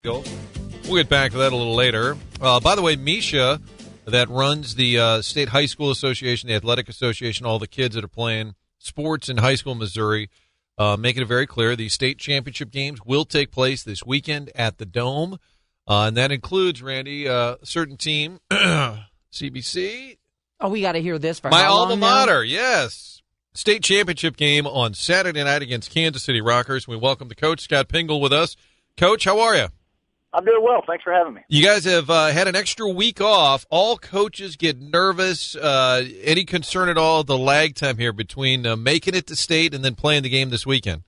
We'll get back to that a little later. By the way, Misha, that runs the State High School Association, the Athletic Association, all the kids that are playing sports in high school in Missouri, making it very clear the state championship games will take place this weekend at the Dome. And that includes, Randy, a certain team, CBC. Oh, we got to hear this for my how long alma now? mater, yes. State championship game on Saturday night against Kansas City Rockers. We welcome the coach, Scott Pingel, with us. Coach, how are you? I'm doing well. Thanks for having me. You guys have had an extra week off. All coaches get nervous. Any concern at all, the lag time here between making it to state and then playing the game this weekend?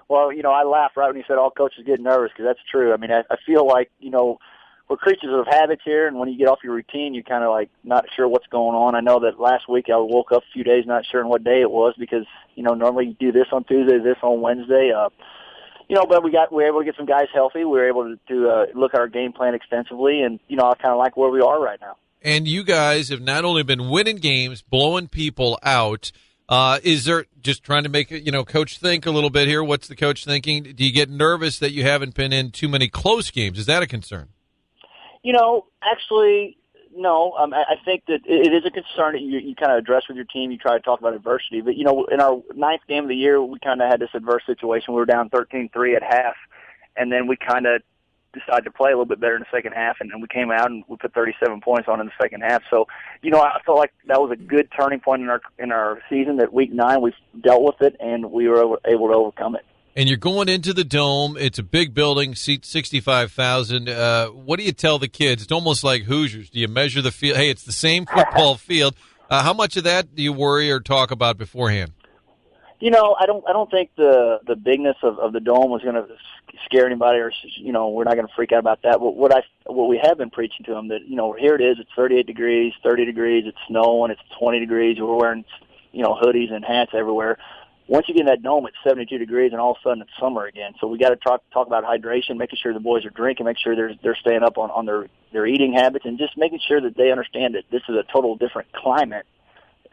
Well, I laughed right when you said all coaches get nervous because that's true. I mean, I feel like, we're creatures of habits here, and when you get off your routine, you're kind of like not sure what's going on. I know that last week I woke up a few days not sure what day it was because, normally you do this on Tuesday, this on Wednesday. But we were able to get some guys healthy. We were able to look at our game plan extensively, and, I kind of like where we are right now. And you guys have not only been winning games, blowing people out. Is there, just trying to make, coach think a little bit here, what's the coach thinking? Do you get nervous that you haven't been in too many close games? Is that a concern? Actually, no. I think that it is a concern that you kind of address with your team. You try to talk about adversity. But, in our ninth game of the year, we kind of had this adverse situation. We were down 13-3 at half, and then we kind of decided to play a little bit better in the second half, and then we came out and we put 37 points on in the second half. So, I felt like that was a good turning point in our season, that week 9 we dealt with it, and we were able to overcome it. And you're going into the Dome. It's a big building, seats 65,000. What do you tell the kids? It's almost like Hoosiers. Do you measure the field? Hey, it's the same football field. How much of that do you worry or talk about beforehand? I don't think the bigness of the Dome was going to scare anybody, or we're not going to freak out about that. What we have been preaching to them, that here it is, it's 38 degrees, 30 degrees, it's snowing, it's 20 degrees, we're wearing hoodies and hats everywhere. Once you get in that Dome, it's 72 degrees, and all of a sudden it's summer again. So we got to talk about hydration, making sure the boys are drinking, make sure they're staying up on their eating habits, and just making sure that they understand that this is a total different climate,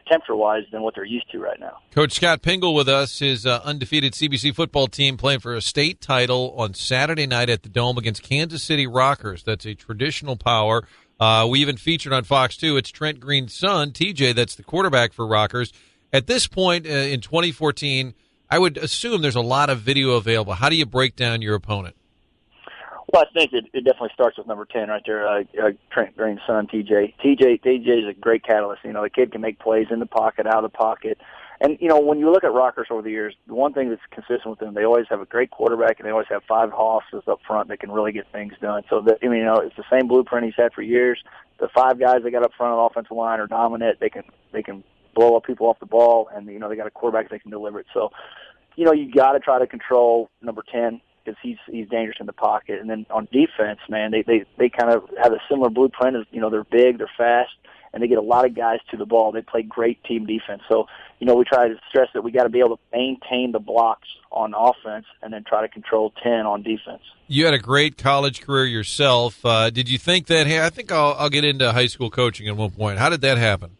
temperature-wise, than what they're used to right now. Coach Scott Pingel with us, his undefeated CBC football team playing for a state title on Saturday night at the Dome against Kansas City Rockers. That's a traditional power. We even featured on Fox 2. It's Trent Green's son, TJ, that's the quarterback for Rockers. At this point in 2014, I would assume there's a lot of video available. How do you break down your opponent? Well, I think it definitely starts with number 10 right there, Trent Green's son, TJ. TJ is a great catalyst. The kid can make plays in the pocket, out of the pocket. And, when you look at Rockers over the years, the one thing that's consistent with them, they always have a great quarterback, and they always have 5 hosses up front that can really get things done. So, it's the same blueprint he's had for years. The 5 guys they got up front on the offensive line are dominant. They can blow up people off the ball, and, they got a quarterback that can deliver it. So, you got to try to control number 10 because he's dangerous in the pocket. And then on defense, man, they kind of have a similar blueprint as, they're big, they're fast, and they get a lot of guys to the ball. They play great team defense. So, we try to stress that we got to be able to maintain the blocks on offense and then try to control 10 on defense. You had a great college career yourself. Did you think that, hey, I think I'll get into high school coaching at one point? How did that happen?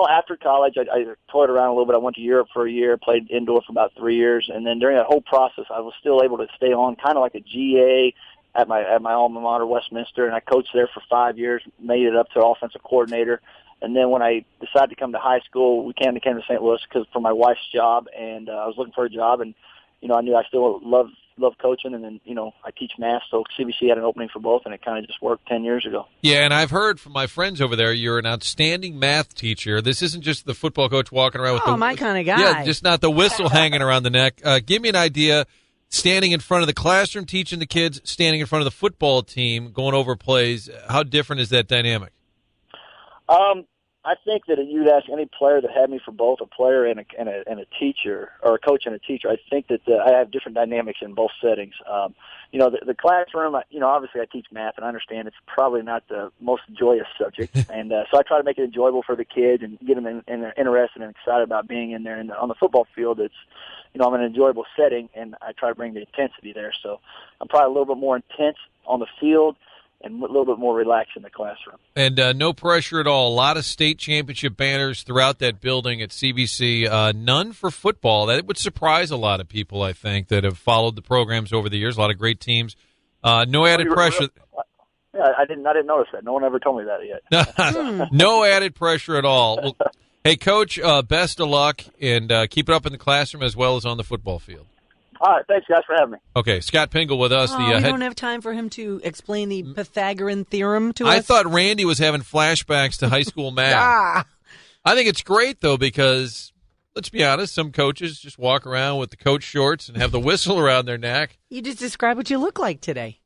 After college, I toyed around a little bit. I went to Europe for a year, played indoor for about 3 years, and then during that whole process, I was still able to stay on kind of like a GA at my alma mater, Westminster, and I coached there for 5 years, made it up to offensive coordinator. And then when I decided to come to high school, we came to St. Louis for my wife's job, and I was looking for a job, and I knew I still loved coaching, and then, I teach math, so CBC had an opening for both, and it kind of just worked 10 years ago. Yeah, and I've heard from my friends over there, you're an outstanding math teacher. This isn't just the football coach walking around with my kind of guy. Yeah, just not the whistle hanging around the neck. Give me an idea, standing in front of the classroom, teaching the kids, standing in front of the football team, going over plays. How different is that dynamic? I think that you'd ask any player that had me for both a player and a teacher, or a coach and a teacher. I think that I have different dynamics in both settings. The classroom, obviously I teach math, and I understand it's probably not the most joyous subject. And so I try to make it enjoyable for the kids and get them interested and excited about being in there. And on the football field, it's, I'm in an enjoyable setting, and I try to bring the intensity there. So I'm probably a little bit more intense on the field and a little bit more relaxed in the classroom. And no pressure at all. A lot of state championship banners throughout that building at CBC. None for football. That would surprise a lot of people, I think, that have followed the programs over the years. A lot of great teams No added pressure. Yeah, I didn't notice that. No one ever told me that yet. No added pressure at all. Well, hey, Coach, best of luck, and keep it up in the classroom as well as on the football field. All right, thanks, guys, for having me. Okay, Scott Pingel with us. We don't have time for him to explain the Pythagorean theorem to us. I thought Randy was having flashbacks to high school math. I think it's great, though, because, let's be honest, some coaches just walk around with the coach shorts and have the whistle around their neck. You just described what you look like today.